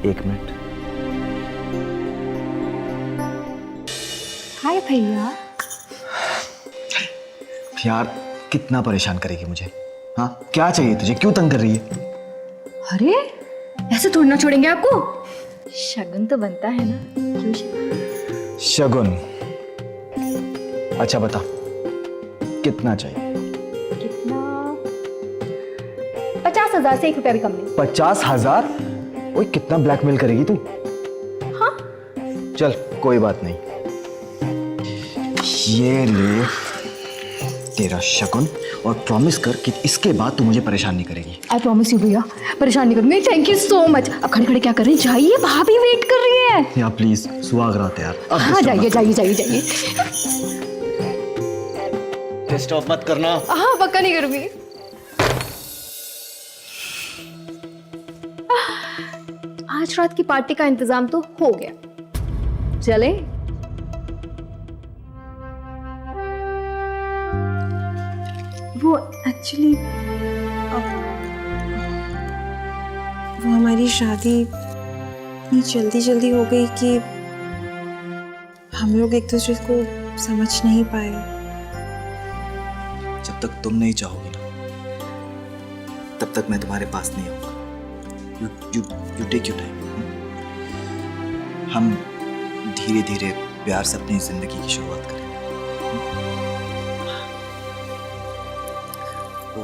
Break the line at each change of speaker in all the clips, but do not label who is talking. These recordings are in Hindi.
एक मिनट।
हाय भैया।
यार कितना परेशान करेगी मुझे? हाँ क्या चाहिए तुझे, क्यों तंग कर रही है?
अरे ऐसे थोड़ी ना छोड़ेंगे आपको, शगुन तो बनता है ना। क्यों
शगुन? अच्छा बता कितना चाहिए?
कितना? 50,000 से 1 रुपया भी कम नहीं।
50,000? ओए कितना ब्लैकमेल करेगी तू?
हाँ
चल कोई बात नहीं, ये ले तेरा शगुन और प्रॉमिस कर कि इसके बाद तू मुझे परेशान नहीं करेगी।
आई प्रॉमिस यू भैया, परेशान नहीं करूंगी। Thank you so much. अब खड़े खड़े क्या कर रही हैं? जाइए, भाभी वेट कर रही है।
यार प्लीज, सुहाग रात है यार। अब
हाँ जाइए जाइए जाइए जाइए।
डिस्टर्ब मत करना।
हाँ पक्का नहीं करूंगी। आज रात की पार्टी का इंतजाम तो हो गया, चले?
वो एक्चुअली वो हमारी शादी इतनी जल्दी जल्दी हो गई कि हम लोग एक दूसरे को समझ नहीं पाए।
जब तक तुम नहीं चाहोगी ना, तब तक मैं तुम्हारे पास नहीं आऊंगा। You take your time. हम धीरे धीरे प्यार से अपनी जिंदगी की शुरुआत करेंगे। तो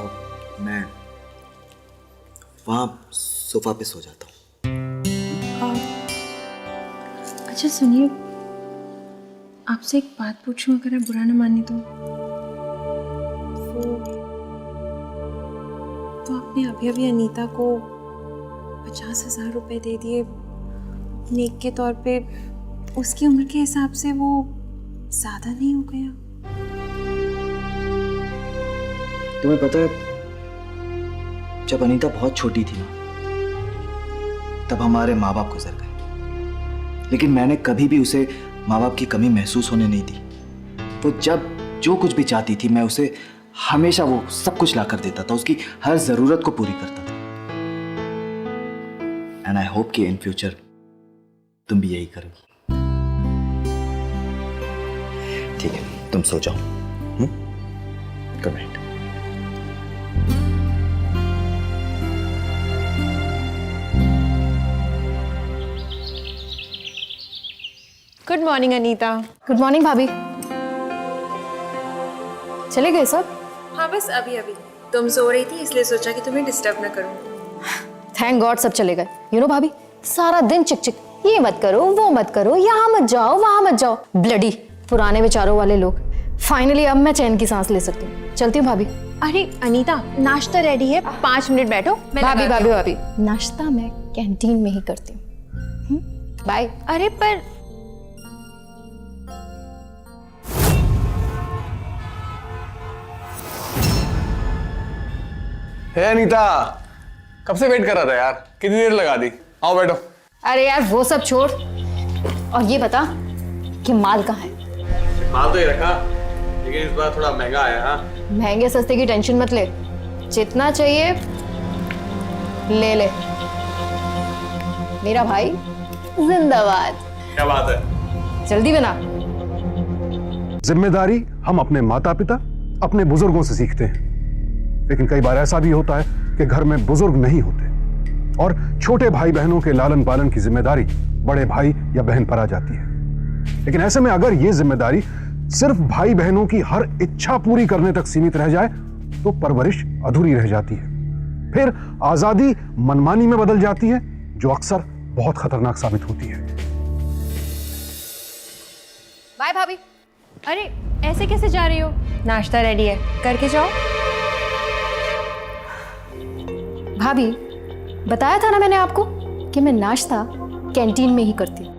मैं वहां सोफा पे सो जाता हूँ।
अच्छा सुनिए, आपसे एक बात पूछूं, अगर आप बुरा ना माने तो। तो आपने अभी अभी अनीता को 50,000 रुपए दे दिए नेक के तौर पे, उसकी उम्र के हिसाब से वो ज्यादा नहीं हो गया?
तुम्हें पता है, जब अनीता बहुत छोटी थी ना, तब हमारे माँ बाप गुजर गए, लेकिन मैंने कभी भी उसे माँ बाप की कमी महसूस होने नहीं दी। वो जब जो कुछ भी चाहती थी, मैं उसे हमेशा वो सब कुछ ला कर देता था, उसकी हर जरूरत को पूरी करता था। एंड आई होप कि इन फ्यूचर तुम भी यही करोगी। ठीक है, तुम सो जाओ। Good night.
Good morning Anita.
Good morning भाभी। चले गए सब?
हाँ बस अभी अभी। तुम सो रही थी इसलिए सोचा कि तुम्हें डिस्टर्ब ना करूं।
थैंक गॉड सब चले गए। यू नो भाभी, सारा दिन चिक चिक, ये मत करो वो मत करो, यहाँ मत जाओ वहां मत जाओ, ब्लडी पुराने विचारों वाले लोग। फाइनली अब मैं चैन की सांस ले सकती हूँ। चलती हूँ भाभी।
अरे अनीता, नाश्ता रेडी है, 5 मिनट बैठो।
भाभी भाभी भाभी, नाश्ता मैं कैंटीन में ही करती हूँ। बाय।
अरे पर
हे अनीता, कब से वेट कर रहा था यार, कितनी देर लगा दी। आओ बैठो।
अरे यार वो सब छोड़, और ये बता कि माल कहाँ है?
माल तो ही रखा, लेकिन इस बार थोड़ा महंगा आया। हाँ
महंगे सस्ते की टेंशन मत ले, जितना चाहिए ले ले। मेरा भाई जिंदाबाद।
क्या बात है।
जल्दी बना।
जिम्मेदारी हम अपने माता पिता, अपने बुजुर्गों से सीखते हैं, लेकिन कई बार ऐसा भी होता है कि घर में बुजुर्ग नहीं होते और छोटे भाई बहनों के लालन पालन की जिम्मेदारी बड़े भाई या बहन पर आ जाती है। लेकिन ऐसे में अगर ये जिम्मेदारी सिर्फ भाई बहनों की हर इच्छा पूरी करने तक सीमित रह जाए तो परवरिश अधूरी रह जाती है। फिर आजादी मनमानी में बदल जाती है, जो अक्सर बहुत खतरनाक साबित होती है।
बाय भाभी।
अरे ऐसे कैसे जा रही हो? नाश्ता रेडी है, करके जाओ।
भाभी, बताया था ना मैंने आपको कि मैं नाश्ता कैंटीन में ही करती हूँ।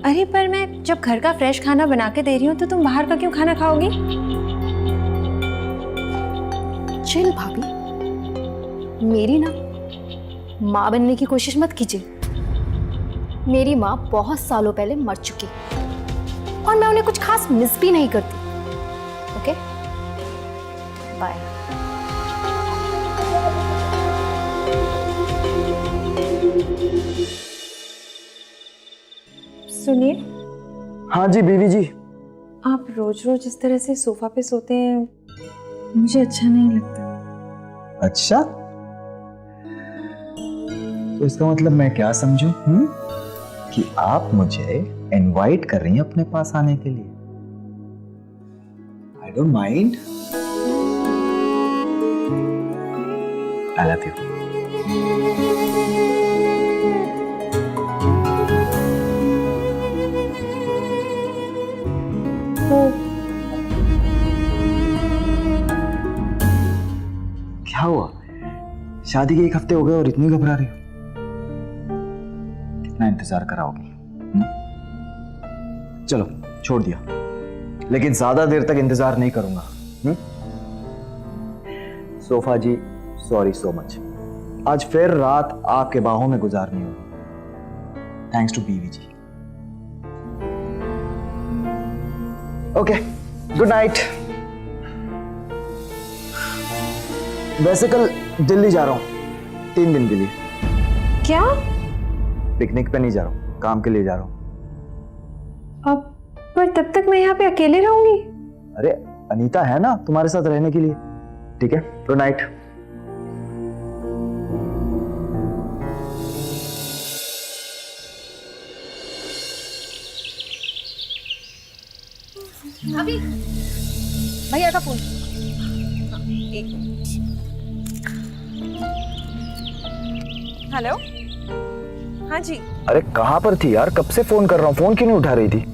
अरे पर मैं जब घर का फ्रेश खाना बना के दे रही हूँ तो तुम बाहर का क्यों खाना खाओगी?
चिल भाभी, मेरी ना माँ बनने की कोशिश मत कीजिए। मेरी माँ बहुत सालों पहले मर चुकी और मैं उन्हें कुछ खास मिस भी नहीं करती। Okay bye.
Thank you.
सुनिए,
हाँ जी बीवी जी।
आप रोज रोज इस तरह से सोफा पे सोते हैं, मुझे अच्छा नहीं लगता।
अच्छा, तो इसका मतलब मैं क्या समझूं कि आप मुझे इनवाइट कर रही हैं अपने पास आने के लिए। I don't mind. I love you. क्या हुआ? शादी के 1 हफ्ते हो गए और इतनी घबरा रही हो? कितना इंतजार कराओगी? चलो छोड़ दिया, लेकिन ज्यादा देर तक इंतजार नहीं करूंगा। सोफा जी, सॉरी सो मच। आज फिर रात आपके बाहों में गुजारनी होगी, थैंक्स टू बीवी जी। Okay, good night. वैसे कल दिल्ली जा रहा हूं 3 दिन के लिए।
क्या?
पिकनिक पे नहीं जा रहा हूं, काम के लिए जा रहा हूं।
अब पर तब तक मैं यहाँ पे अकेले रहूंगी।
अरे अनीता है ना तुम्हारे साथ रहने के लिए। ठीक है, गुड नाइट।
अभी भैया का फोन।
हेलो, हाँ जी।
अरे कहाँ पर थी यार? कब से फोन कर रहा हूँ, फोन क्यों नहीं उठा रही थी?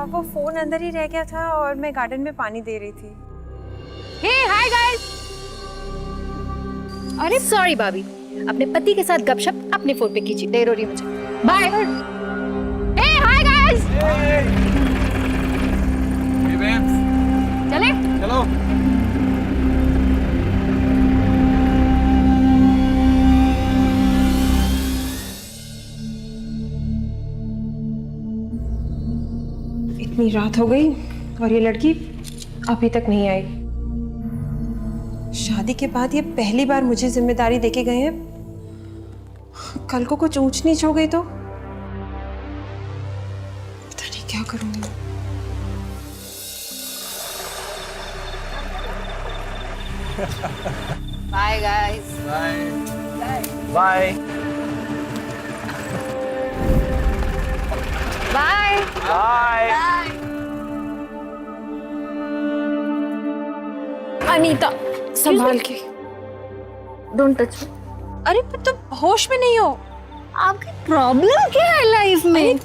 वो फोन अंदर ही रह गया था और मैं गार्डन में पानी दे रही थी।
हे हाय गाइस। अरे सॉरी भाभी, अपने पति के साथ गपशप अपने फोन पे कीजिए, देर हो रही है मुझे। बाय। हे हाय गाइस। चले
चलो।
इतनी रात हो गई और ये लड़की अभी तक नहीं आई। शादी के बाद ये पहली बार मुझे जिम्मेदारी देके गए हैं। कल को कुछ ऊंच नीच हो गई तो पता नहीं क्या करूंगी।
Bye guys.
Bye
bye
bye.
Anita, संभाल के।
Don't touch me.
अरे पर तुम होश में नहीं हो।
आपकी प्रॉब्लम क्या है लाइफ में?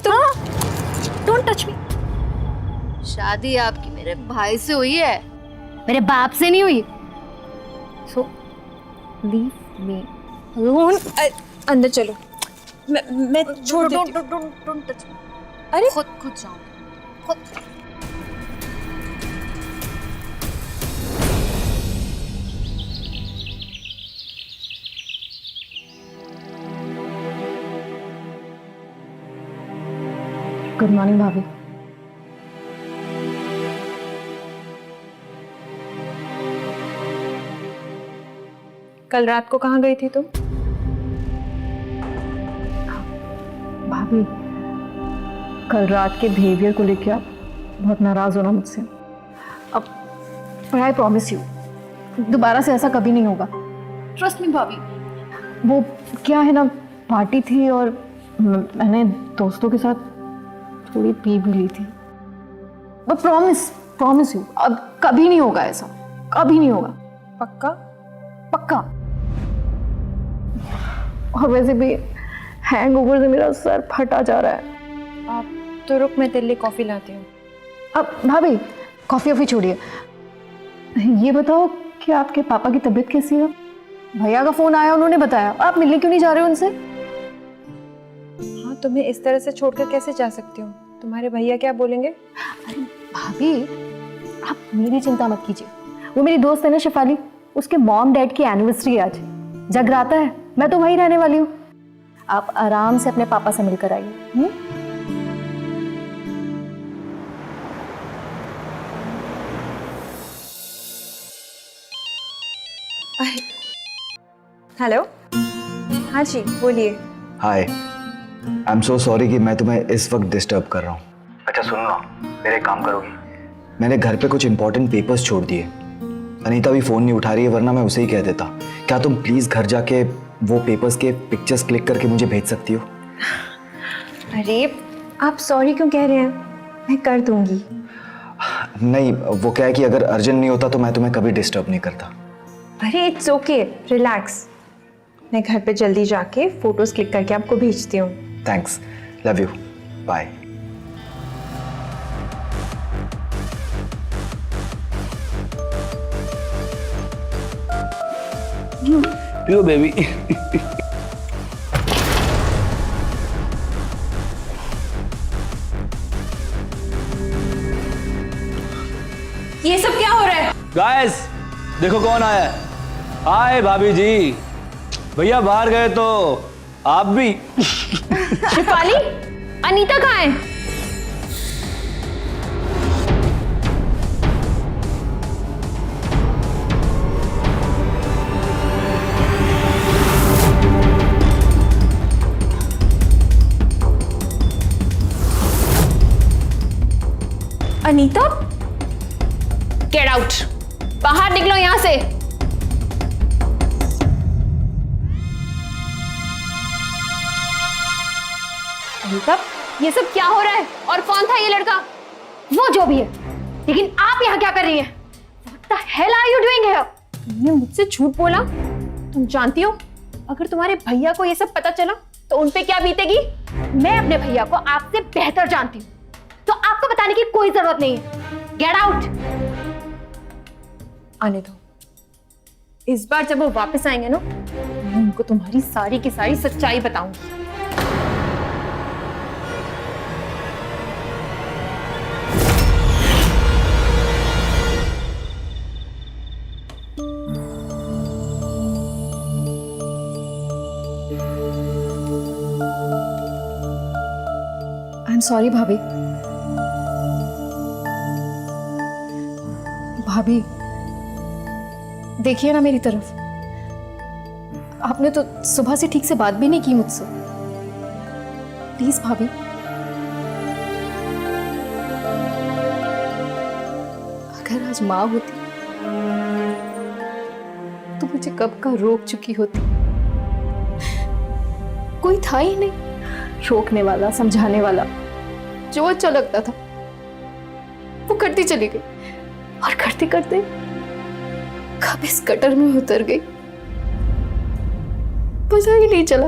डोंट टच मी। शादी आपकी मेरे भाई से हुई है, मेरे बाप से नहीं हुई। So leave me alone.
अंदर चलो। मैं छोड़ देती हूँ।
Don't touch me.
अरे
खुद जाओ खुद। गुड मॉर्निंग भाभी।
कल रात को कहाँ गई थी तुम?
भाभी कल रात के बिहेवियर को लेकर आप बहुत नाराज होना मुझसे। अब पर आई प्रॉमिस यू दोबारा से ऐसा कभी नहीं होगा। ट्रस्ट मी भाभी। वो क्या है ना, पार्टी थी और मैंने दोस्तों के साथ थोड़ी पी भी ली थी। बट प्रॉमिस यू अब कभी नहीं होगा ऐसा, कभी नहीं होगा।
पक्का?
पक्का। और वैसे भी हैंगओवर से मेरा सर फटा जा रहा है।
आप तो रुक, मैं तेरे लिए कॉफी लाती हूँ।
अब भाभी कॉफी ऑफी छोड़िए, ये बताओ कि आपके पापा की तबीयत कैसी है? भैया का फोन आया, उन्होंने बताया। आप मिलने क्यों नहीं जा रहे हो उनसे?
हाँ, तुम्हें इस तरह से छोड़कर कैसे जा सकती हूँ? तुम्हारे भैया क्या बोलेंगे?
अरे भाभी आप मेरी चिंता मत कीजिए। वो मेरी दोस्त है ना शिफाली, उसके मॉम डैड की एनिवर्सरी है आज, जगराता है, मैं तो वहीं रहने वाली हूँ। आप आराम से अपने पापा से मिलकर आइए।
हेलो, हाँ जी बोलिए।
हाय। आई एम सो सॉरी कि मैं तुम्हें इस वक्त डिस्टर्ब कर रहा हूँ। अच्छा सुनो ना, मेरे एक काम करोगी? मैंने घर पे कुछ इंपॉर्टेंट पेपर्स छोड़ दिए। अनीता भी फ़ोन नहीं उठा रही है, वरना मैं उसे ही कह देता। क्या तुम प्लीज़ घर जाके वो पेपर्स के पिक्चर्स क्लिक करके मुझे भेज सकती हो?
अरे आप सॉरी क्यों कह रहे हैं, मैं कर दूंगी।
नहीं, वो क्या है कि अगर अर्जेंट नहीं होता तो मैं तुम्हें कभी डिस्टर्ब नहीं करता।
अरे इट्स ओके, रिलैक्स। मैं घर पे जल्दी जाके फोटोज क्लिक करके आपको भेजती हूँ।
Thanks, love you, bye.
लो बेबी।
ये सब क्या हो रहा है?
गाइस देखो कौन आया है। हाय भाभी जी, भैया बाहर गए तो आप भी।
शिफाली, अनीता कहाँ है?
अनीता,
गेट आउट, बाहर निकलो यहां से। अनीता, ये सब क्या हो रहा है? और कौन था ये लड़का? वो जो भी है, लेकिन आप यहाँ क्या कर रही हैं? What the hell are you doing here? तुमने मुझसे झूठ बोला। तुम जानती हो, अगर तुम्हारे भैया को ये सब पता चला तो उन पे क्या बीतेगी? मैं अपने भैया को आपसे बेहतर जानती हूँ, तो आपको बताने की कोई जरूरत नहीं है। Get out. आने दो। इस बार जब वो वापस आएंगे ना, मैं उनको तुम्हारी सारी की सारी सच्चाई बताऊंगी। आई एम सॉरी भाभी। भाभी देखिए ना मेरी तरफ, आपने तो सुबह से ठीक से बात भी नहीं की मुझसे। प्लीज भाभी, अगर आज माँ होती तो मुझे कब का रोक चुकी होती। कोई था ही नहीं रोकने वाला, समझाने वाला। जो अच्छा लगता था वो करती चली गई, और करते करते कब इस कटर में उतर गई पता ही नहीं चला।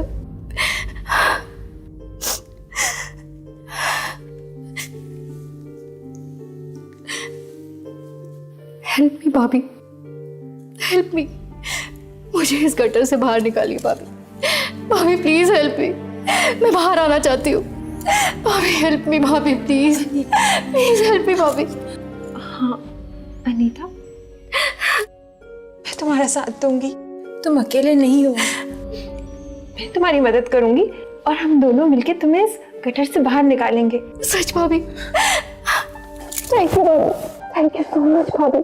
हेल्प मी भाभी, हेल्प मी। मुझे इस गटर से बाहर निकालिए भाभी। भाभी प्लीज हेल्प मी, मैं बाहर आना चाहती हूँ। भाभी हेल्प मी, भाभी प्लीज प्लीज हेल्प मी भाभी।
हाँ अनीता, मैं तुम्हारा साथ दूंगी, तुम अकेले नहीं हो। मैं तुम्हारी मदद करूंगी और हम दोनों मिलके तुम्हें इस गटर से बाहर निकालेंगे।
सच भाभी, थैंक यू भाभी, थैंक यू सो मच भाभी।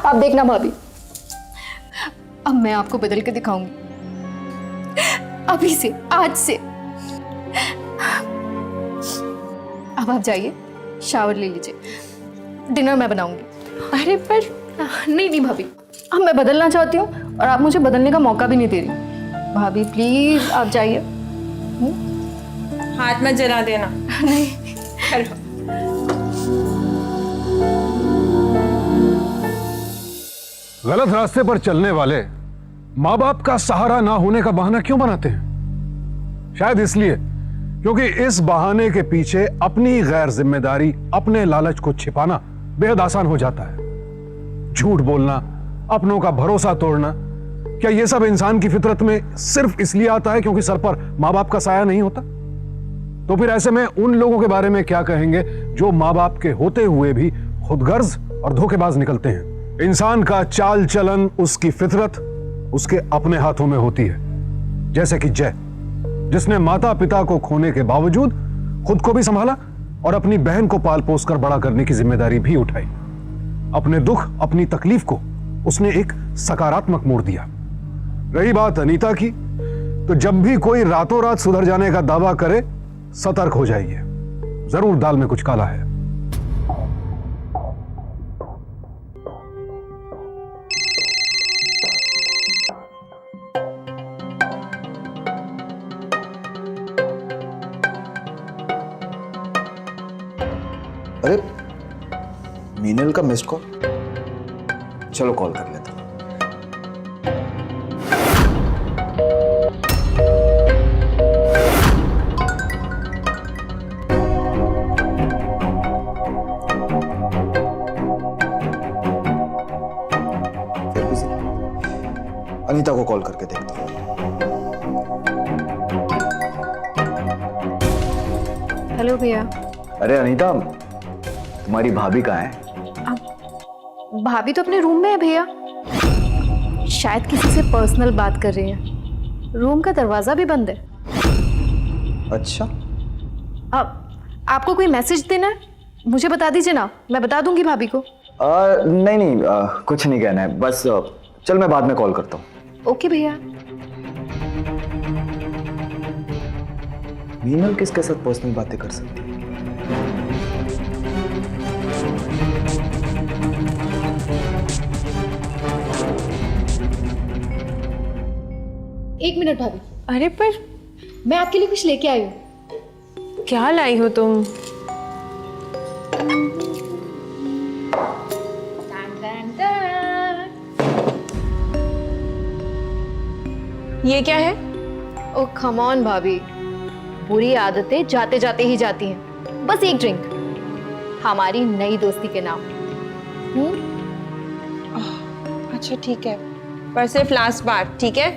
अब देखना भाभी, अब मैं आपको बदल के दिखाऊंगी, अभी से, आज से। अब आप जाइए, शावर ले लीजिए, डिनर मैं बनाऊंगी। अरे पर नहीं नहीं भाभी, अब मैं बदलना चाहती हूँ और आप मुझे बदलने का मौका भी नहीं दे रही। भाभी प्लीज आप जाइए।
हाथ मत जला देना।
नहीं
करो।
गलत रास्ते पर चलने वाले माँ बाप का सहारा ना होने का बहाना क्यों बनाते हैं? शायद इसलिए क्योंकि इस बहाने के पीछे अपनी गैर जिम्मेदारी, अपने लालच को छिपाना बेहद आसान हो जाता है। झूठ बोलना, अपनों का भरोसा तोड़ना, क्या यह सब इंसान की फितरत में सिर्फ इसलिए आता है क्योंकि सर पर माँ बाप का साया नहीं होता? तो फिर ऐसे में उन लोगों के बारे में क्या कहेंगे जो माँ बाप के होते हुए भी खुदगर्ज और धोखेबाज निकलते हैं? इंसान का चाल चलन, उसकी फितरत उसके अपने हाथों में होती है। जैसे कि जय, जिसने माता पिता को खोने के बावजूद खुद को भी संभाला और अपनी बहन को पाल पोस कर बड़ा करने की जिम्मेदारी भी उठाई। अपने दुख, अपनी तकलीफ को उसने एक सकारात्मक मोड़ दिया। रही बात अनीता की, तो जब भी कोई रातों रात सुधर जाने का दावा करे, सतर्क हो जाइए, जरूर दाल में कुछ काला है।
अरे मीनल का मिस्ड कॉल, चलो कॉल कर लेता हूं। फिर भी सही। अनीता को कॉल करके देखता हूं।
हेलो भैया।
अरे अनीता, तुम्हारी भाभी कहाँ है?
भाभी तो अपने रूम में है भैया, शायद किसी से पर्सनल बात कर रही है। रूम का दरवाजा भी बंद है।
अच्छा,
अब आपको कोई मैसेज देना है मुझे बता दीजिए ना, मैं बता दूंगी भाभी को।
नहीं नहीं, कुछ नहीं कहना है, बस चल मैं बाद में कॉल करता हूँ।
ओके भैया।
मीनल किसके साथ पर्सनल बातें कर सकती है?
एक मिनट भाभी,
अरे पर
मैं आपके लिए कुछ लेके आई हूँ।
क्या लाई हो तुम? ये क्या है?
ओ कम ऑन भाभी, बुरी आदतें जाते जाते ही जाती हैं। बस एक ड्रिंक हमारी नई दोस्ती के नाम।
अच्छा ठीक है, पर सिर्फ लास्ट बार, ठीक है?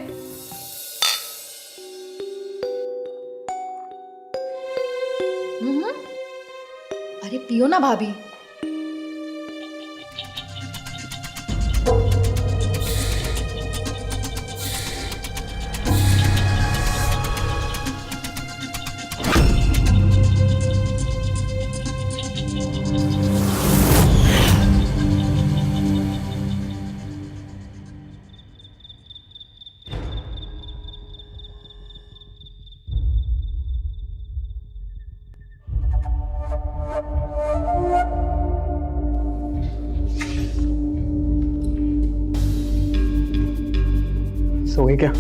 अरे पियो ना भाभी।
सो गई क्या?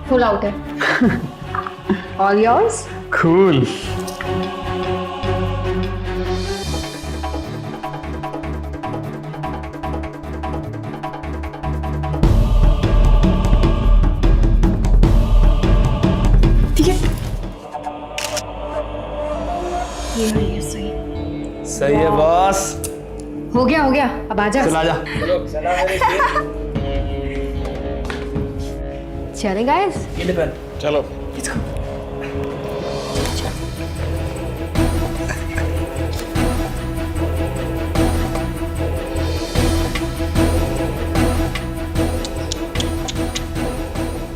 फुल आउट है। All yours.
कूल। सही है बॉस।
हो गया, अब आजा।
चला जा।
चले गाइस।
चलो।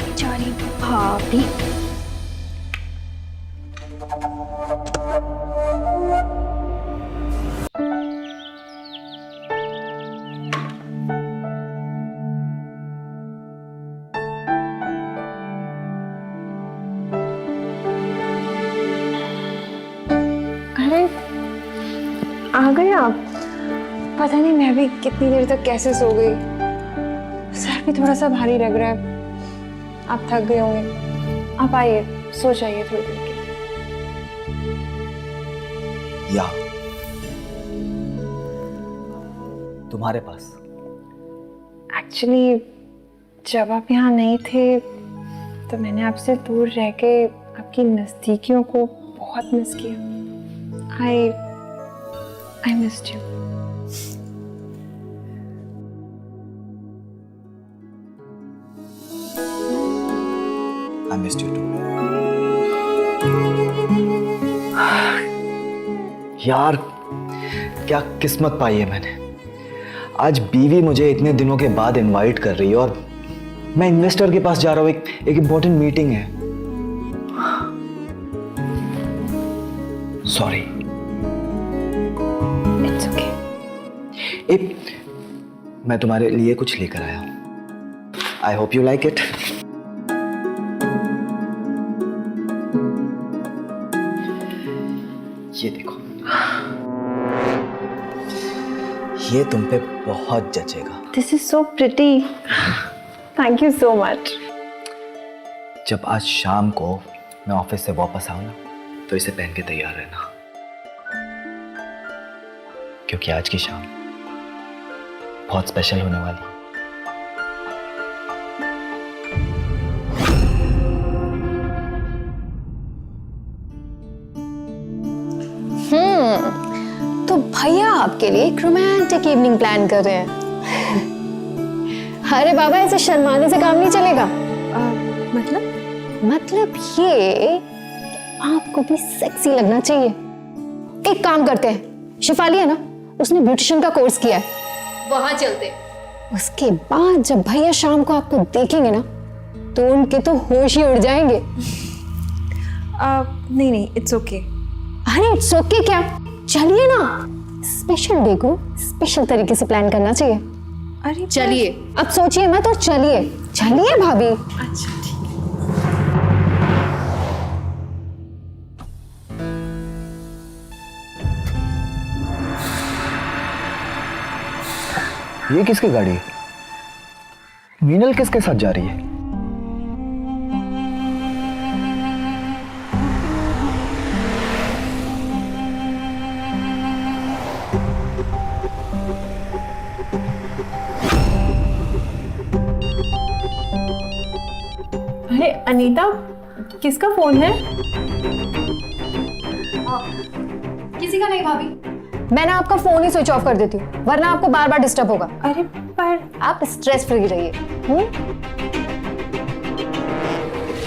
बेचारी भाभी।
अरे आ गए आप? पता नहीं मैं भी कितनी देर तक कैसे सो गई। सर भी थोड़ा सा भारी लग रहा है। आप थक गए होंगे, आप आइए, सो जाइए थोड़ी देर के लिए।
या तुम्हारे पास?
एक्चुअली जब आप यहाँ नहीं थे तो मैंने आपसे दूर रह के आपकी नज़दीकियों को बहुत मिस किया। I missed you.
I missed you too. यार क्या किस्मत पाई है मैंने। आज बीवी मुझे इतने दिनों के बाद इनवाइट कर रही है और मैं इन्वेस्टर के पास जा रहा हूँ। एक इम्पोर्टेंट मीटिंग है। सॉरी।
It's okay.
मैं तुम्हारे लिए कुछ लेकर आया हूं। I hope you like it. ये देखो, ये तुम पे बहुत जचेगा।
This is so pretty, thank you so much.
जब आज शाम को मैं ऑफिस से वापस आऊं ना, तो इसे पहन के तैयार रहना, क्योंकि आज की शाम बहुत स्पेशल होने वाली है।
तो भैया आपके लिए एक रोमांटिक इवनिंग प्लान कर रहे हैं। अरे बाबा, ऐसे शर्माने से काम नहीं चलेगा। मतलब ये आपको भी सेक्सी लगना चाहिए। एक काम करते हैं, शिफाली है ना, उसने ब्यूटिशियन का कोर्स किया है, वहां चलते हैं। उसके बाद जब भैया शाम को आपको देखेंगे ना, तो उनके तो होश ही उड़ जाएंगे।
नहीं, इट्स ओके।
अरे इट्स ओके क्या, चलिए ना, स्पेशल डे को स्पेशल तरीके से प्लान करना चाहिए।
अरे
चलिए, अब सोचिए मत और चलिए भाभी।
अच्छा ठीक।
ये किसकी गाड़ी है? मीनल किसके साथ जा रही है?
अरे अनीता, किसका फोन है?
किसी का नहीं भाभी, मैं ना आपका फोन ही स्विच ऑफ कर देती हूँ, वरना आपको बार बार डिस्टर्ब होगा।
अरे पर
आप स्ट्रेस फ्री रहिए।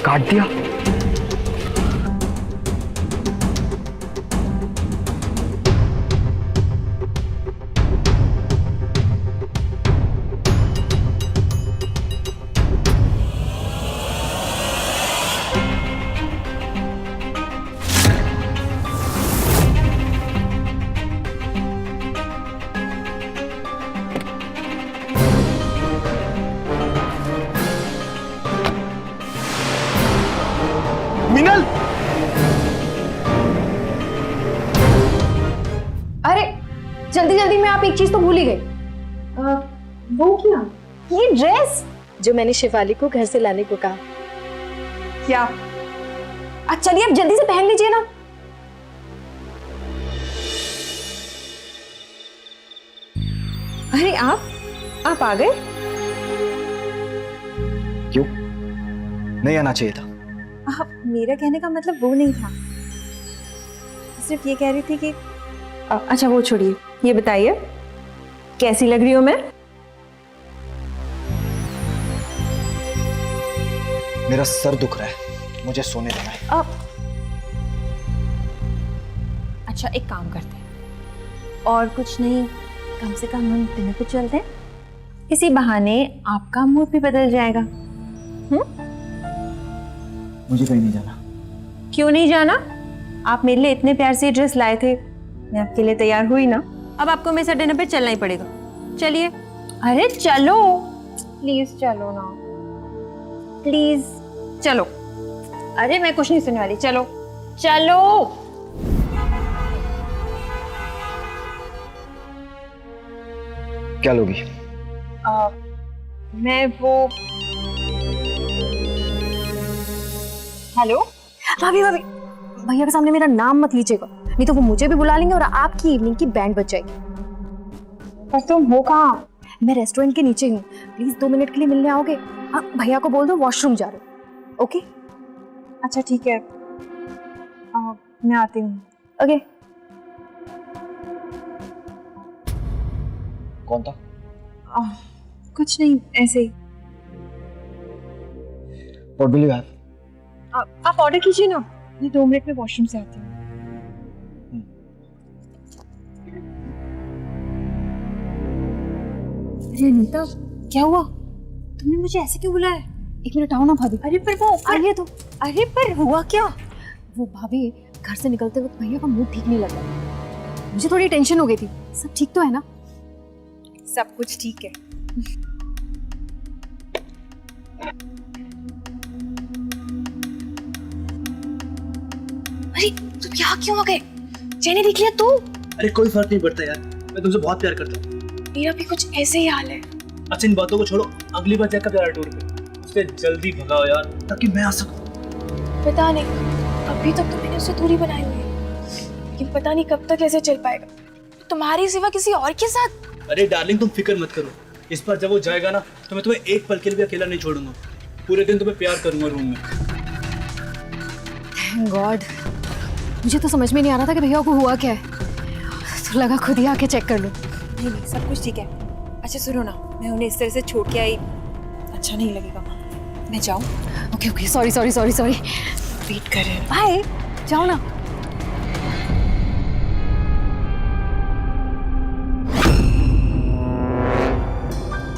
काट दिया। मीनल!
अरे जल्दी जल्दी में आप एक चीज तो भूल ही गए।
वो क्या?
ये ड्रेस
जो मैंने शिवाली को घर से लाने को कहा।
क्या?
चलिए अब जल्दी से पहन लीजिए ना।
अरे आप आ गए?
क्यों नहीं आना चाहिए था?
मेरा कहने का मतलब वो नहीं था, सिर्फ ये कह रही थी कि अच्छा वो छोड़िए, ये बताइए कैसी लग रही हूं मैं?
मेरा सर दुख रहा है, मुझे सोने देना है।
अच्छा एक काम करते हैं, और कुछ नहीं, कम से कम हम डिनर पे चलते हैं, इसी बहाने आपका मूड भी बदल जाएगा।
मुझे कहीं नहीं जाना।
क्यों नहीं जाना? आप मेरे लिए इतने प्यार से ड्रेस लाए थे, मैं आपके लिए तैयार हुई ना, अब आपको मेरे साथ डिनर पे चलना ही पड़ेगा। चलिए। अरे चलो प्लीज, चलो ना प्लीज, चलो। अरे मैं कुछ नहीं सुनने वाली, चलो चलो।
क्या लोगी?
मैं वो, हेलो
भाभी भैया के सामने मेरा नाम मत लीजिएगा, नहीं तो वो मुझे भी बुला लेंगे और आपकी इवनिंग की बैंड बज जाएगी।
पर तुम हो कहाँ?
मैं रेस्टोरेंट के नीचे हूँ, प्लीज 2 मिनट के लिए मिलने आओगे? भैया को बोल दो वॉशरूम जा रहे हो। ओके
अच्छा ठीक है, मैं आती हूँ।
ओके।
कौन था?
कुछ नहीं, ऐसे ही।
What will you have?
आप ऑर्डर कीजिए ना, मैं 2 मिनट में वॉशरूम से आती हूँ। अरे अनीता, क्या हुआ? तुमने मुझे ऐसे क्यों बुलाया?
1 मिनट आओ ना भाभी।
अरे पर वो
आइए तो।
अरे पर हुआ क्या?
वो भाभी घर से निकलते वक्त भैया का मूड ठीक नहीं लग रहा, मुझे थोड़ी टेंशन हो गई थी। सब ठीक तो है ना?
सब कुछ ठीक है।
अरे तुम यहाँ क्यों आ गए? जेने देख लिया तू?
अरे कोई फर्क नहीं पड़ता यार, मैं तुमसे बहुत प्यार करता हूँ।
मेरा भी कुछ ऐसे ही हाल है।
अच्छा इन बातों को छोड़ो, अगली बार जैकब जा रहा है टूर पे, उससे जल्दी भगाओ यार
ताकि मैं आ सकूं।
पता नहीं, अभी तक तो मैंने उससे दूरी बनाई हुई है, लेकिन पता नहीं कब तक ऐसे चल पाएगा तुम्हारी सिवा किसी और के साथ।
अरे डार्लिंग तुम फिक्र मत करो, इस बार जब वो जाएगा ना तो मैं तुम्हें एक पल के लिए भी अकेला नहीं छोड़ूंगा, पूरे दिन तुम्हें प्यार करूंगा रूम में।
थैंक गॉड, मुझे तो समझ में नहीं आ रहा था कि भैया को हुआ क्या है, तो लगा खुद ही आके चेक कर लो।
नहीं नहीं, सब कुछ ठीक है। अच्छा सुनो ना, मैं उन्हें इस तरह से छोड़ के आई, अच्छा नहीं लगेगा। मैं जाऊँ?
Okay okay, sorry sorry sorry sorry,
wait कर रहे हैं।
बाय, जाओ ना।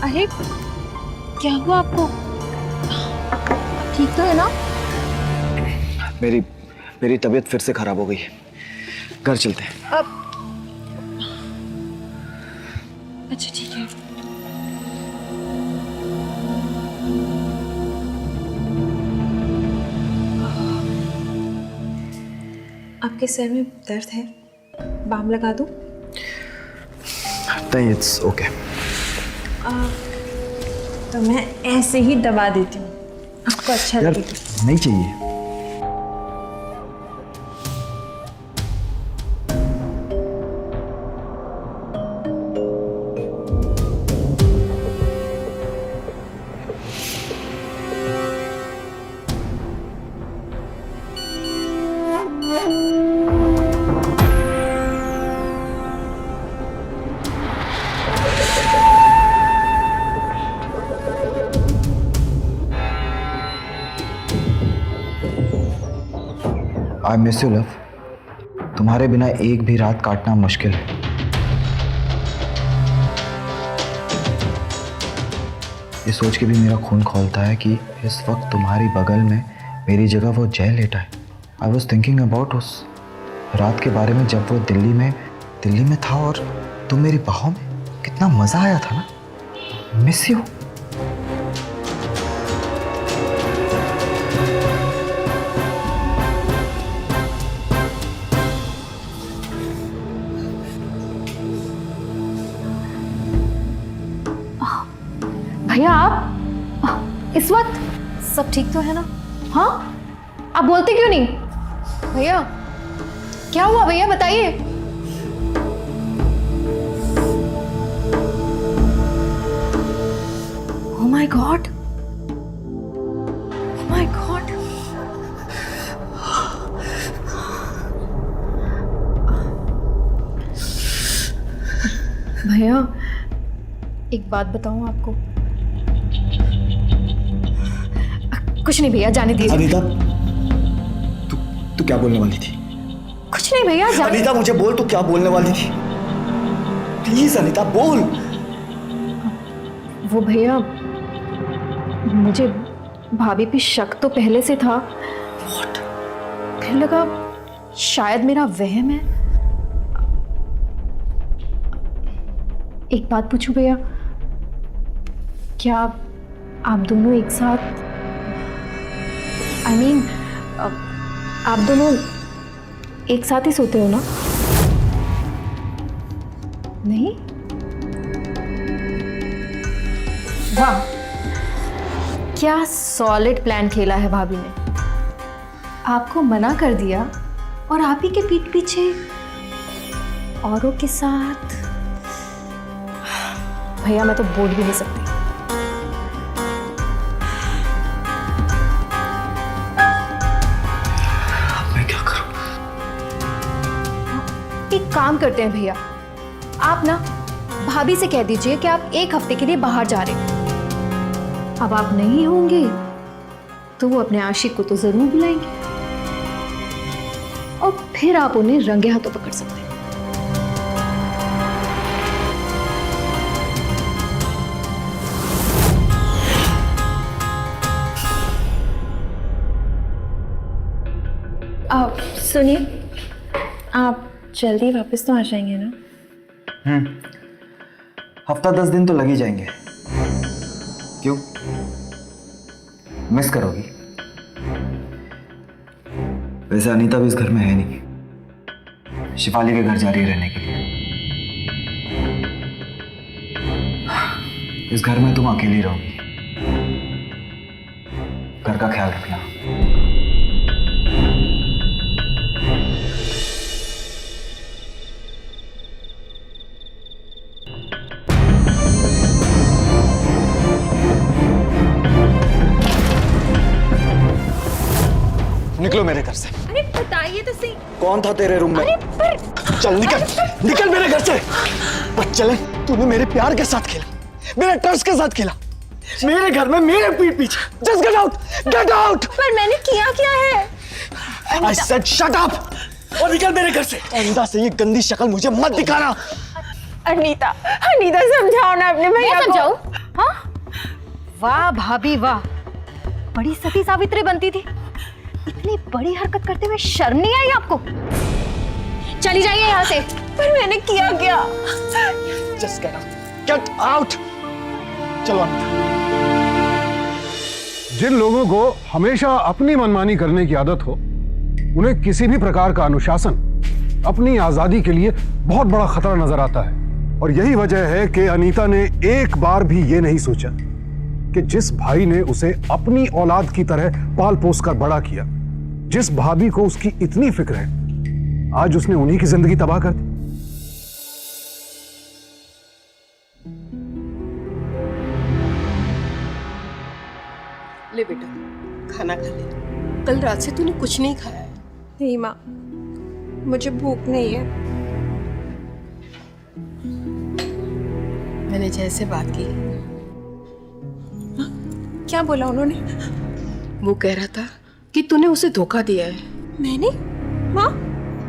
अरे क्या हुआ आपको? ठीक तो है ना?
मेरी तबीयत फिर से खराब हो गई है, घर चलते हैं।
अब अच्छा ठीक है। आपके सर में दर्द है, बाम लगा दूं?
नहीं, इट्स ओके।
तो मैं ऐसे ही दबा देती हूँ, आपको अच्छा
यार
लगेगा।
नहीं चाहिए। I miss you love. तुम्हारे बिना एक भी रात काटना मुश्किल है। ये सोच के भी मेरा खून खौलता है कि इस वक्त तुम्हारी बगल में मेरी जगह वो जय लेटा है। आई वॉज थिंकिंग अबाउट उस रात के बारे में जब वो दिल्ली में था और तुम मेरी बाहों में, कितना मजा आया था ना। Miss you.
भैया आप इस वक्त सब ठीक तो है ना? हाँ, आप बोलते क्यों नहीं? भैया क्या हुआ? भैया बताइए। Oh my God, oh my God. भैया एक बात बताऊं आपको? कुछ नहीं भैया, जाने दीजिए।
अनीता, तू क्या बोलने वाली थी?
कुछ नहीं भैया, जाने।
अनीता मुझे बोल, तू क्या बोलने वाली थी? प्लीज अनीता बोल।
वो भैया, मुझे भाभी पे शक तो पहले से था। What? फिर लगा शायद मेरा वहम है। एक बात पूछूं भैया, क्या आप दोनों एक साथ, I mean, आप दोनों एक साथ ही सोते हो ना? नहीं? वाह, क्या सॉलिड प्लान खेला है भाभी ने। आपको मना कर दिया और आप ही के पीठ पीछे औरों के साथ। भैया मैं तो बोल भी नहीं सकती। एक काम करते हैं भैया, आप ना भाभी से कह दीजिए कि आप एक हफ्ते के लिए बाहर जा रहे हैं। अब आप नहीं होंगे तो वो अपने आशिक को तो जरूर बुलाएंगे और फिर आप उन्हें रंगे हाथों पकड़ सकते हैं।
सुनिए, आप जल्दी वापस तो आ जाएंगे ना?
हफ्ता 10 दिन तो लग ही जाएंगे। क्यों, मिस करोगी? वैसे अनीता भी इस घर में है नहीं, शिफाली के घर जा रही है रहने के लिए। इस घर में तुम अकेली रहोगी। घर का ख्याल रखना। निकलो मेरे घर से।
अरे बताइए तो सही।
कौन था तेरे रूम में? चल निकल, निकल मेरे घर से। बस चले, तूने मेरे प्यार के साथ खेला, मेरे ट्रस्ट के साथ खेला, मेरे घर में मेरे पीठ पीछे। Just get out, get out.
पर मैंने किया क्या है?
आई सेड शट अप और निकल मेरे घर से। अनीता से ये गंदी शक्ल मुझे मत दिखाना।
अनीता, अनीता समझाओ ना अपने भैया
मैं
को।
समझाऊं? हाँ? वाह भाभी वाह, बड़ी सती सावित्री बनती थी। इतनी बड़ी हरकत करते हुए शर्म नहीं आई आपको? चली जाइए यहाँ से।
पर मैंने किया क्या?
Just get out, get out. चलो अनीता।
जिन लोगों को हमेशा अपनी मनमानी करने की आदत हो, उन्हें किसी भी प्रकार का अनुशासन अपनी आजादी के लिए बहुत बड़ा खतरा नजर आता है। और यही वजह है कि अनीता ने एक बार भी ये नहीं सोचा कि जिस भाई ने उसे अपनी औलाद की तरह पाल पोस कर बड़ा किया, जिस भाभी को उसकी इतनी फिक्र है, आज उसने उन्हीं की जिंदगी तबाह कर दी।
ले बेटा, खाना खा ले। कल रात से तूने कुछ नहीं खाया है।
नहीं माँ, मुझे भूख नहीं है।
मैंने जैसे बात की।
क्या बोला उन्होंने?
वो कह रहा था कि तूने उसे धोखा दिया है।
मैंने? माँ,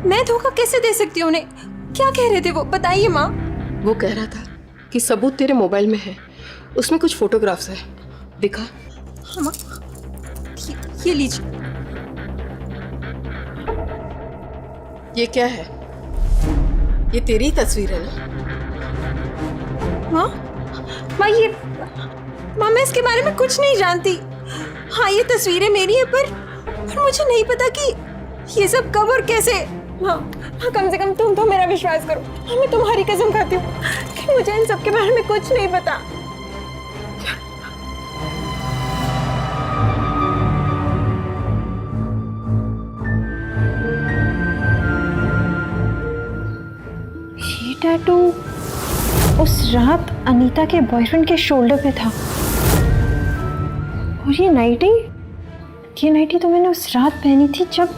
मैं धोखा कैसे दे सकती हूँ उन्हें? क्या कह रहे थे वो, बताइए माँ।
वो कह रहा था कि सबूत तेरे मोबाइल में है, उसमें कुछ फोटोग्राफ्स है। दिखा।
हाँ माँ, ये लीजिए।
ये क्या है? ये तेरी तस्वीर है ना?
माँ, माँ मैं इसके बारे में कुछ नहीं जानती। हाँ ये तस्वीरें मेरी है, पर मुझे नहीं पता कि ये सब कब और कैसे। हाँ, कम से कम तुम तो मेरा विश्वास करो। हाँ, मैं तुम्हारी कसम खाती हूँ कि मुझे इन सब के बारे में कुछ नहीं पता। ये टैटू उस रात अनीता के बॉयफ्रेंड के शोल्डर पे था। और ये नाइटी तो मैंने उस रात पहनी थी जब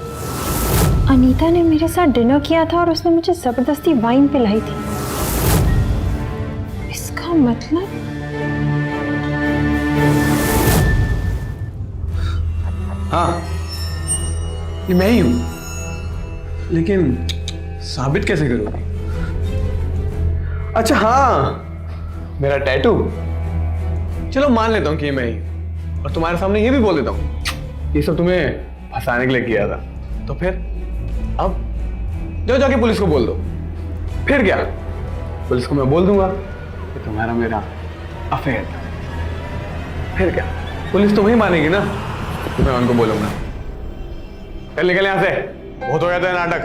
अनीता ने मेरे साथ डिनर किया था और उसने मुझे जबरदस्ती वाइन पिलाई थी। इसका मतलब
हाँ, ये मैं ही हूं, लेकिन साबित कैसे करोगी? अच्छा हाँ, मेरा टैटू। चलो मान लेता हूँ कि ये मैं ही हूं, और तुम्हारे सामने ये भी बोल देता हूँ ये सब तुम्हें फंसाने के लिए किया था। तो फिर अब जाओ, जाके पुलिस को बोल दो। फिर क्या, पुलिस को मैं बोल दूंगा कि तुम्हारा मेरा अफेयर था। फिर क्या, पुलिस तुम्हें मानेगी ना, तो मैं उनको बोलूंगा। चल निकल यहां से, बहुत हो गया था नाटक।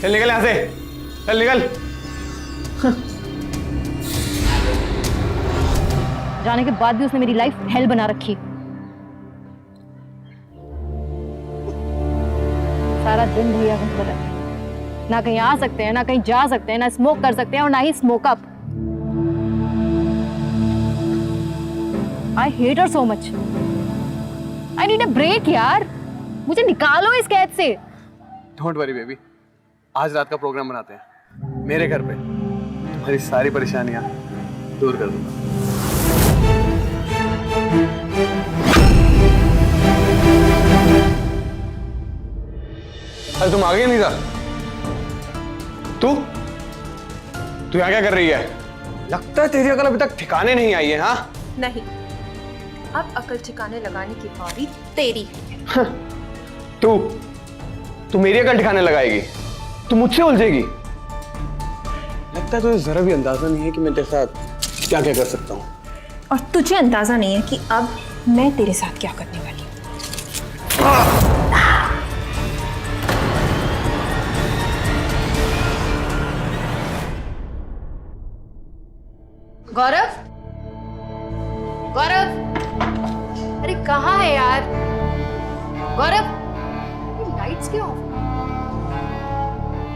चल निकल यहां से, चल निकल।
जाने के बाद भी उसने मेरी लाइफ हेल बना रखी। सारा दिन भैया घर पर रहते हैं, ना कहीं आ सकते हैं, ना कहीं जा सकते हैं, ना स्मोक कर सकते हैं और ना ही smoke up. I hate her so much. I need a break यार, मुझे निकालो इस कैद से।
डोंट वरी बेबी, आज रात का प्रोग्राम बनाते हैं मेरे घर पे। तुम्हारी सारी परेशानियां दूर कर दूंगा। अरे तुम आ गई नीता? तू यहाँ क्या कर रही है? लगता है तेरी अकल अभी तक ठिकाने नहीं आई है। हाँ
नहीं, अब अकल ठिकाने लगाने की बारी तेरी है।
तू मेरी अकल ठिकाने लगाएगी? तू मुझसे उलझेगी? लगता है तुझे जरा भी अंदाजा नहीं है कि मैं तेरे साथ क्या क्या कर सकता हूँ।
और तुझे अंदाजा नहीं है कि अब मैं तेरे साथ क्या करने वाली हूँ।
गौरव, गौरव, अरे कहाँ है यार गौरव? ये लाइट्स क्यों ऑफ?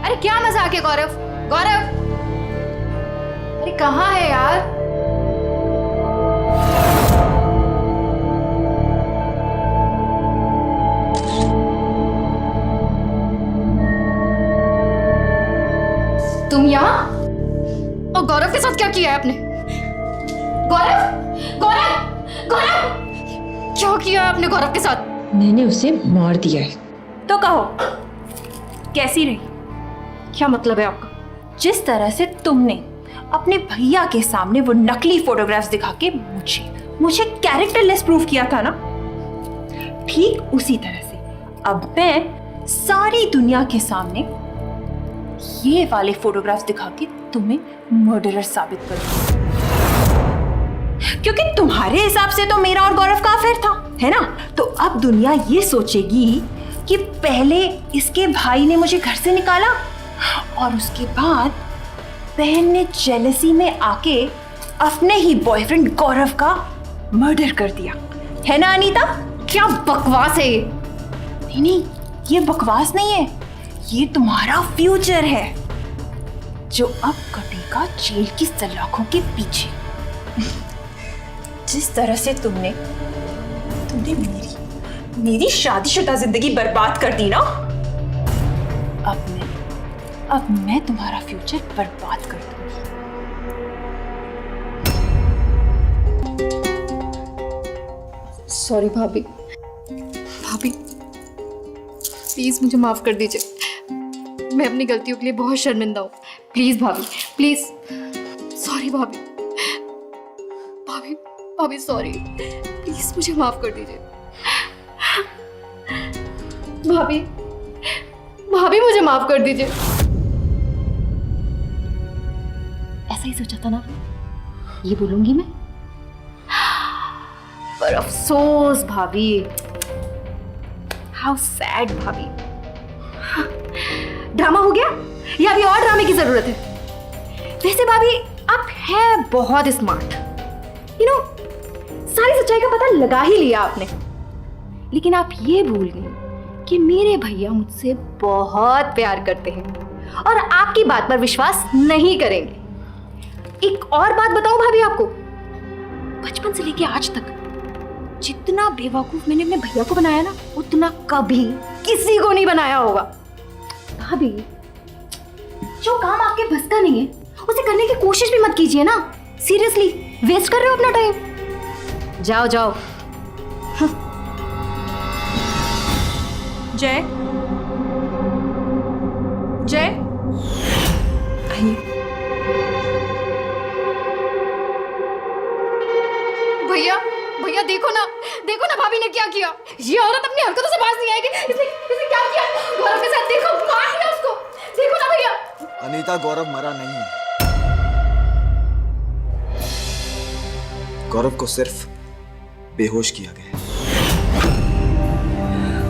अरे क्या मजाक है गौरव? गौरव, अरे कहाँ है यार? तुम यहाँ? और गौरव के साथ क्या किया है आपने? गौरव, गौरव, गौरव, क्या किया है आपने गौरव के साथ?
मैंने उसे मार दिया है। तो कहो कैसी रही?
क्या मतलब है आपका?
जिस तरह से तुमने अपने भैया के सामने वो नकली फोटोग्राफ्स दिखा के मुझे कैरेक्टरलेस प्रूफ किया था ना, ठीक उसी तरह से अब मैं सारी दुनिया के सामने ये वाले फोटोग्राफ्स दिखा के तुम्हें मर्डरर साबित करूंगी। क्योंकि तुम्हारे हिसाब से तो मेरा और गौरव का अफेयर था, है ना? तो अब दुनिया ये सोचेगी कि पहले इसके भाई ने मुझे घर से निकाला और उसके बाद बहन ने जेलसी में आके अपने ही बॉयफ्रेंड गौरव का मर्डर कर दिया, है ना अनीता?
क्या बकवास है ये?
नहीं, ये बकवास नहीं है, ये तुम्हारा फ्यूचर है जो अब कटेगा जेल की सलाखों के पीछे। जिस तरह से तुमने मेरी शादीशुदा जिंदगी बर्बाद कर दी ना, अब मैं तुम्हारा फ्यूचर बर्बाद कर दूंगी।
सॉरी भाभी, भाभी प्लीज मुझे माफ कर दीजिए, मैं अपनी गलतियों के लिए बहुत शर्मिंदा हूँ। प्लीज भाभी, प्लीज। सॉरी भाभी, भाभी, भाभी सॉरी, प्लीज मुझे माफ कर दीजिए। भाभी, भाभी मुझे माफ कर दीजिए। ऐसा ही सोचा था ना, ये बोलूंगी मैं, पर अफसोस भाभी, हाउ सैड भाभी। ड्रामा हो गया या अभी और ड्रामे की जरूरत है? वैसे भाभी आप है बहुत स्मार्ट, यू नो, सारी सच्चाई का पता लगा ही लिया आपने, लेकिन आप ये भूल गए कि मेरे भैया मुझसे बहुत प्यार करते हैं और आपकी बात पर विश्वास नहीं करेंगे। एक और बात बताऊं भाभी आपको, बचपन से लेके आज तक जितना बेवकूफ मैंने अपने भैया को बनाया ना, उतना कभी किसी को नहीं बनाया होगा। भाभी, जो काम आपके बस का नहीं है उसे करने की कोशिश भी मत कीजिए ना। सीरियसली वेस्ट कर रहे हो अपना टाइम। जाओ जाओ।
जय, जय आइए।
भैया, भैया देखो ना, देखो ना भाभी ने क्या किया। ये औरत अपनी हरकतों से बाज नहीं आएगी। इसने क्या किया गौरव के साथ? देखो, मार दिया उसको। देखो ना भैया।
अनीता, गौरव मरा नहीं है। गौरव को सिर्फ बेहोश किया गया।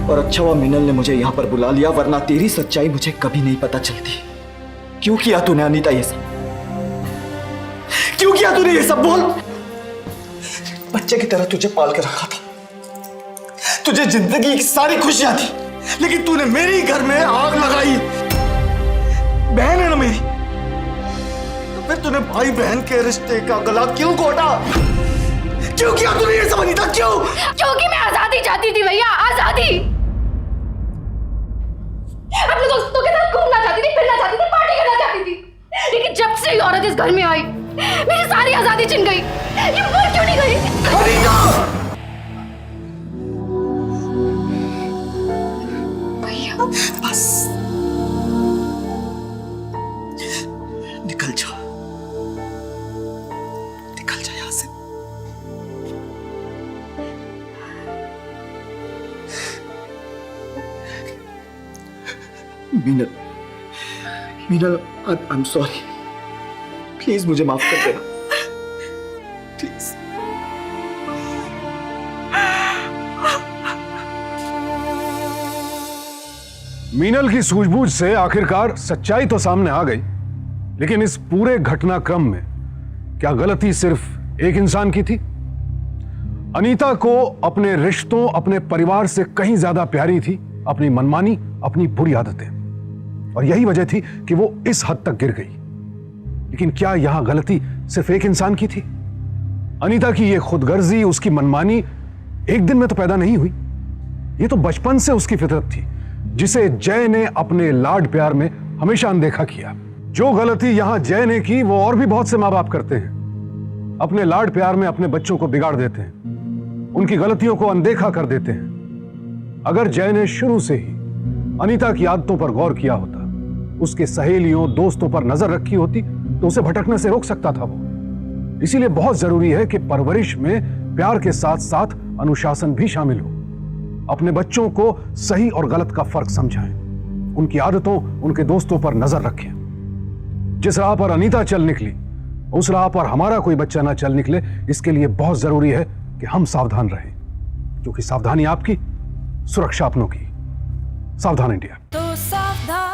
और अच्छा हुआ मिनल ने मुझे यहां पर बुला लिया, वरना तेरी सच्चाई मुझे कभी नहीं पता चलती। क्यों किया तूने अनीता ये सब? क्यों किया तूने ये सब? बोल। बच्चे की तरह तुझे पाल के रखा था, तुझे जिंदगी की सारी खुशियां थी, लेकिन तूने मेरे ही घर में आग लगाई। बहन है ना मेरी, तो फिर तूने भाई बहन के रिश्ते का गला क्यों घोटा? क्यों किया तूने ये सब अनीता? क्यों?
क्योंकि मैं आजादी चाहती थी भैया, आजादी। अपने दोस्तों के साथ घूमना चाहती थी, फिरना चाहती थी, पार्टी करना चाहती थी, लेकिन जब से ये औरत इस घर में आई, मेरी सारी आजादी छिन गई। ये मर क्यों नहीं गई? भैया
बस निकल जा, निकल जा यहां से। Meenal, Meenal, I am sorry. Please मुझे माफ कर देना, प्लीज।
मीनल की सूझबूझ से आखिरकार सच्चाई तो सामने आ गई, लेकिन इस पूरे घटनाक्रम में क्या गलती सिर्फ एक इंसान की थी? अनीता को अपने रिश्तों, अपने परिवार से कहीं ज्यादा प्यारी थी अपनी मनमानी, अपनी बुरी आदतें, और यही वजह थी कि वो इस हद तक गिर गई। लेकिन क्या यहां गलती सिर्फ एक इंसान की थी? अनीता की ये खुदगर्जी, उसकी मनमानी एक दिन में तो पैदा नहीं हुई। ये तो बचपन से उसकी फितरत थी, जिसे जय ने अपने लाड प्यार में हमेशा अनदेखा किया। जो गलती यहां जय ने की वो और भी बहुत से माँ बाप करते हैं, अपने लाड प्यार में अपने बच्चों को बिगाड़ देते हैं, उनकी गलतियों को अनदेखा कर देते हैं। अगर जय ने शुरू से ही अनीता की आदतों पर गौर किया होता, उसके सहेलियों, दोस्तों पर नजर रखी होती, तो उसे भटकने से रोक सकता था वो। इसीलिए बहुत जरूरी है कि परवरिश में प्यार के साथ साथ अनुशासन भी शामिल हो। अपने बच्चों को सही और गलत का फर्क समझाएं, उनकी आदतों, उनके दोस्तों पर नजर रखें। जिस राह पर अनीता चल निकली, उस राह पर हमारा कोई बच्चा ना चल निकले, इसके लिए बहुत जरूरी है कि हम सावधान रहें, क्योंकि सावधानी आपकी, सुरक्षा अपनों की। सावधान इंडिया।
तो सावधान।